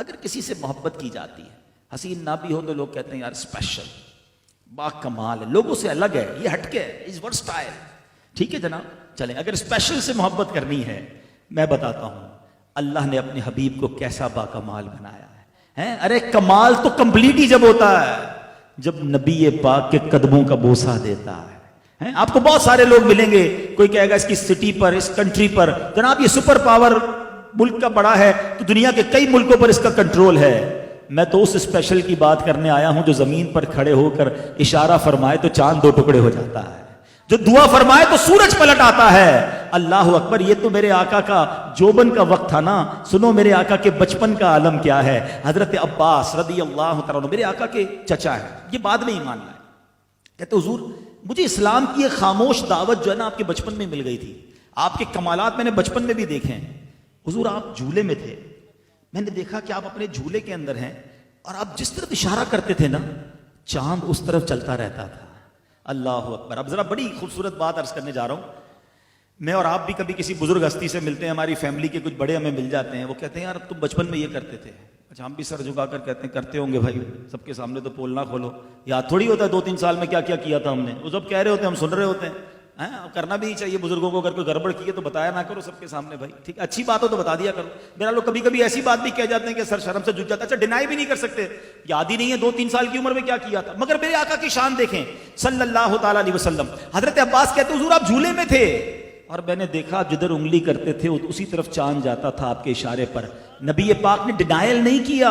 اگر کسی سے محبت کی جاتی ہے، حسین نہ بھی ہو تو لوگ کہتے ہیں یار اسپیشل، با کمال ہے، لوگوں سے الگ ہے، یہ ہٹ کے ہے، از ورسٹائل. ٹھیک ہے جناب، چلیں اگر اسپیشل سے محبت کرنی ہے، میں بتاتا ہوں اللہ نے اپنے حبیب کو کیسا با کمال بنایا ہے. ارے کمال تو کمپلیٹ ہی جب ہوتا ہے جب نبی پاک کے قدموں کا بوسہ دیتا ہے. آپ کو بہت سارے لوگ ملیں گے، کوئی کہے گا اس کی سٹی پر، اس کنٹری پر، جناب یہ سپر پاور ملک کا بڑا ہے تو دنیا کے کئی ملکوں پر اس کا کنٹرول ہے. میں تو اس اسپیشل کی بات کرنے آیا ہوں جو زمین پر کھڑے ہو کر اشارہ فرمائے تو چاند 2 ٹکڑے ہو جاتا ہے، جو دعا فرمائے تو سورج پلٹ آتا ہے. اللہ اکبر. یہ تو میرے آقا کا جوبن کا وقت تھا نا. سنو میرے آقا کے بچپن کا عالم کیا ہے. حضرت عباس رضی اللہ تعالیٰ عنہ میرے آقا کے چچا ہے، یہ بعد میں ایمان لائے. کہتے حضور مجھے اسلام کی ایک خاموش دعوت جو ہے نا آپ کے بچپن میں مل گئی تھی، آپ کے کمالات میں نے بچپن میں بھی دیکھے ہیں. حضور آپ جھولے میں تھے، میں نے دیکھا کہ آپ اپنے جھولے کے اندر ہیں اور آپ جس طرف اشارہ کرتے تھے نا چاند اس طرف چلتا رہتا تھا. اللہ اکبر. اب ذرا بڑی خوبصورت بات عرض کرنے جا رہا ہوں. میں اور آپ بھی کبھی کسی بزرگ ہستی سے ملتے ہیں، ہماری فیملی کے کچھ بڑے ہمیں مل جاتے ہیں، وہ کہتے ہیں یار تم بچپن میں یہ کرتے تھے. اچھا ہم بھی سر جھکا کر کہتے ہیں کرتے ہوں گے بھائی، سب کے سامنے تو پول نہ کھولو، یاد تھوڑی ہوتا ہے 2-3 سال میں کیا کیا کیا تھا ہم نے. وہ سب کہہ رہے ہوتے ہیں، ہم سن رہے ہوتے ہیں. کرنا بھی نہیں چاہیے بزرگوں کو، اگر کوئی گڑبڑ کی ہے تو بتایا نہ کرو سب کے سامنے بھائی، ٹھیک ہے، اچھی بات ہو تو بتا دیا کرو. میرا لوگ کبھی کبھی ایسی بات بھی کہہ جاتے ہیں کہ سر شرم سے جھک جاتا ہے. اچھا ڈینائی بھی نہیں کر سکتے، یاد ہی نہیں ہے 2-3 سال کی عمر میں کیا کیا تھا. مگر میرے آقا کی شان دیکھیں صلی اللہ تعالیٰ علیہ وسلم. حضرت عباس کہتے حضور آپ جھولے میں تھے اور میں نے دیکھا جدھر انگلی کرتے تھے اسی طرف چاند جاتا تھا آپ کے اشارے پر. نبی پاک نے ڈینائل نہیں کیا.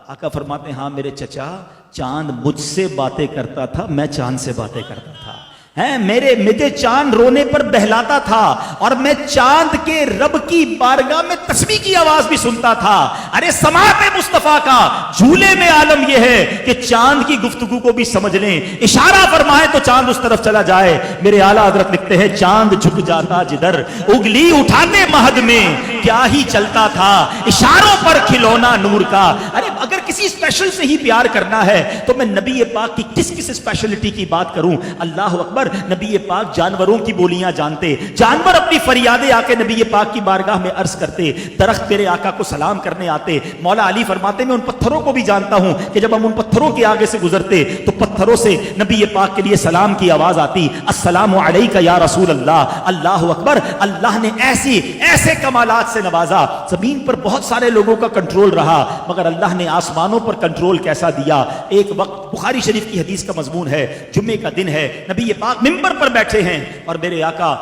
آقا فرماتے ہیں ہاں میرے چچا، چاند مجھ سے باتیں کرتا تھا، میں چاند سے باتیں کرتا تھا. مجھے چاند رونے پر بہلاتا تھا اور میں چاند کے رب کی بارگاہ میں تسبیح کی آواز بھی سنتا تھا. ارے سماعت مصطفیٰ کا جھولے میں عالم یہ ہے کہ چاند کی گفتگو کو بھی سمجھ لیں، اشارہ فرمائے تو چاند اس طرف چلا جائے. میرے اعلیٰ حضرت لکھتے ہیں چاند جھک جاتا جدھر اگلی اٹھانے مہد میں کیا ہی چلتا تھا، اشاروں پر کھلونا نور کا. ارے اگر کسی اسپیشل سے ہی پیار کرنا ہے تو میں نبی پاک کی کس اسپیشلٹی کی بات کروں. اللہ اکبر. نبی پاک جانوروں کی بولیاں جانتے، جانور اپنی فریادیں آ کے نبی پاک کی بارگاہ میں عرض کرتے، درخت میرے آقا کو سلام کرنے آتے. مولا علی فرماتے میں ان پتھروں کو بھی جانتا ہوں کہ جب ہم ان پتھروں کے آگے سے گزرتے تو پتھروں سے نبی پاک کے لیے سلام کی آواز آتی، السلام علیکہ یا رسول اللہ. اللہ اکبر. اللہ نے ایسے کمالات سے نوازا. زمین پر بہت سارے لوگوں کا کنٹرول رہا مگر اللہ نے آسمانوں پر کنٹرول کیسا دیا. ایک وقت بخاری شریف کی حدیث کا مضمون ہے، جمعے کا دن ہے، نبی پاک منبر پر بیٹھے ہیں اور میرے آقا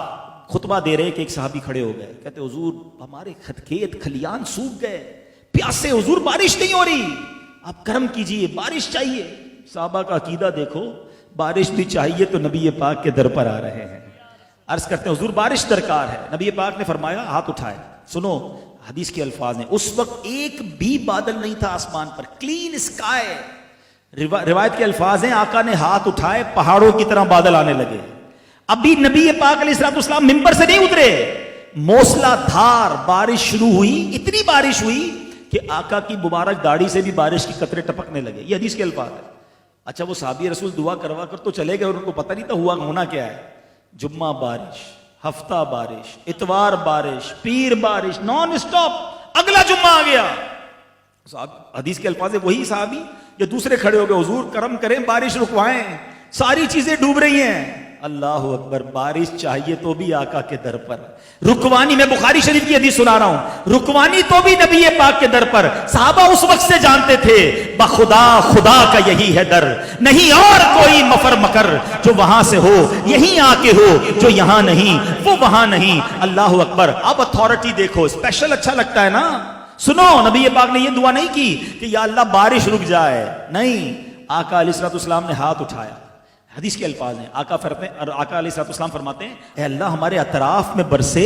خطبہ دے رہے کہ ایک صحابی کھڑے ہو گئے. کہتے حضور ہمارے کھیت کھلیان سوکھ گئے، پیاسے حضور، بارش نہیں ہو رہی، آپ کرم کیجئے، بارش چاہیے. صحابہ کا عقیدہ دیکھو، بارش بھی چاہیے تو نبی پاک کے در پر آ رہے ہیں. عرض کرتے ہیں حضور بارش درکار ہے. نبی پاک نے فرمایا ہاتھ اٹھائے. سنو حدیث کے الفاظ ہیں، اس وقت ایک بھی بادل نہیں تھا آسمان پر، کلین اسکائی. روایت کے الفاظ ہیں آقا نے ہاتھ اٹھائے، پہاڑوں کی طرح بادل آنے لگے. ابھی نبی پاک علیہ السلام ممبر سے نہیں اترے، موسلا دھار بارش شروع ہوئی. اتنی بارش ہوئی کہ آقا کی مبارک داڑھی سے بھی بارش کی قطرے ٹپکنے لگے. یہ حدیث کے الفاظ ہیں. اچھا وہ صحابی رسول دعا کروا کر تو چلے گئے اور ان کو پتہ نہیں تھا ہونا کیا ہے. جمعہ بارش، ہفتہ بارش، اتوار بارش، پیر بارش، نان اسٹاپ. اگلا جمعہ آ گیا. حدیث کے الفاظ وہی صحابی جو دوسرے کھڑے ہو گئے، حضور کرم کریں بارش رکوائیں، ساری چیزیں ڈوب رہی ہیں. اللہ اکبر. بارش چاہیے تو بھی آقا کے در پر رکوانی. میں بخاری شریف کی حدیث سنا رہا ہوں، رکوانی تو بھی نبی پاک کے در پر. صحابہ اس وقت سے جانتے تھے بخدا خدا کا یہی ہے در، نہیں اور کوئی مفر مکر جو وہاں سے ہو یہیں آ کے ہو، جو یہاں نہیں وہ وہاں نہیں. اللہ اکبر. اب اتھارٹی دیکھو، اسپیشل اچھا لگتا ہے نا. سنو نبی پاک نے یہ دعا نہیں کی کہ یا اللہ بارش رک جائے، نہیں. آقا علیہ السلام نے ہاتھ اٹھایا. حدیث کے الفاظ ہیں، آقا علیہ السلام فرماتے ہیں اے اللہ ہمارے اطراف میں برسے،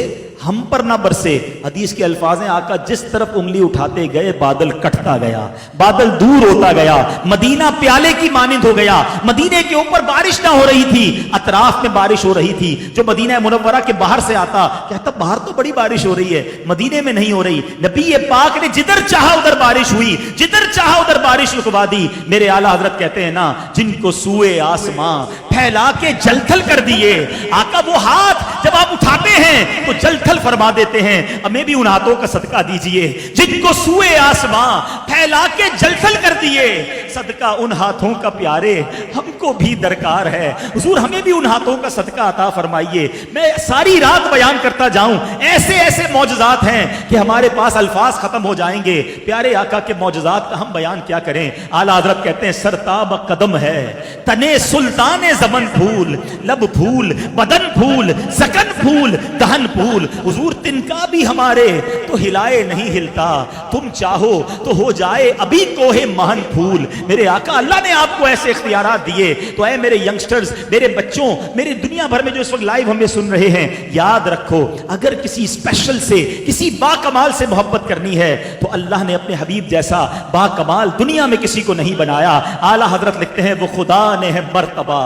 ہم پر نہ برسے. حدیث کے الفاظ ہیں آقا جس طرف انگلی اٹھاتے گئے بادل کٹتا گیا، بادل دور ہوتا گیا، مدینہ پیالے کی مانند ہو گیا. مدینے کے اوپر بارش نہ ہو رہی تھی، اطراف میں بارش ہو رہی تھی. جو مدینہ منورہ کے باہر سے آتا کہتا باہر تو بڑی بارش ہو رہی ہے، مدینے میں نہیں ہو رہی. نبی پاک نے جدھر چاہا ادھر بارش ہوئی، جدھر چاہا ادھر بارش رکوا دی. میرے اعلیٰ حضرت کہتے ہیں نا جن کو سوئے آسمان آسمان پھیلا کے جل تھل کر دیے. آقا وہ ہاتھ جب آپ اٹھاتے ہیں تو جل تھل فرما دیتے ہیں. ہمیں بھی ان ہاتھوں کا صدقہ دیجئے جن کو سوئے آسمان پھیلا کے جل تھل کر دیے. صدقہ ان ہاتھوں کا پیارے ہم کو بھی درکار ہے. حضور ہمیں بھی ان ہاتھوں کا صدقہ عطا فرمائیے. میں ساری رات بیان کرتا جاؤں, ایسے ایسے معجزات ہیں کہ ہمارے پاس الفاظ ختم ہو جائیں گے. پیارے آقا کے معجزات کا ہم بیان کیا کریں. اعلیٰ حضرت کہتے ہیں سرتاب قدم ہے تنے سلطان زمن پھول, لب پھول, بدن پھول, سکن پھول, دہن پھول. حضور تنکا بھی ہمارے تو ہلائے نہیں ہلتا, تم چاہو تو ہو جائے ابھی کوہ مہن پھول. میرے آقا اللہ نے آپ کو ایسے اختیارات دیے. تو اے میرے ینگسٹرز, میرے بچوں, میرے دنیا بھر میں جو اس وقت لائیو ہمیں سن رہے ہیں, یاد رکھو اگر کسی اسپیشل سے, کسی با کمال سے محبت کرنی ہے تو اللہ نے اپنے حبیب جیسا با کمال دنیا میں کسی کو نہیں بنایا. اعلیٰ حضرت لکھتے ہیں وہ خدا نے ہے مرتبہ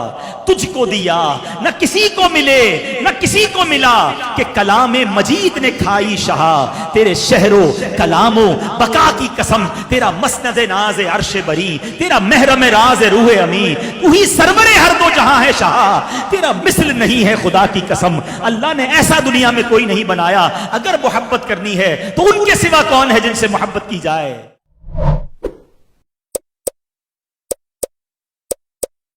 تجھ کو دیا, نہ کسی کو ملے نہ کسی کو ملا, کہ کلام مجید نے کھائی شہا. تیرے شہرو کلامو بقا کی قسم, تیرا مسند ناز عرش بری, تیرا محرم راز روح امی, وہی سرور ہر دو جہاں ہے شہا, تیرا مثل نہیں ہے خدا کی قسم. اللہ نے ایسا دنیا میں کوئی نہیں بنایا. اگر محبت کرنی ہے تو ان کے سوا کون ہے جن سے محبت کی جائے.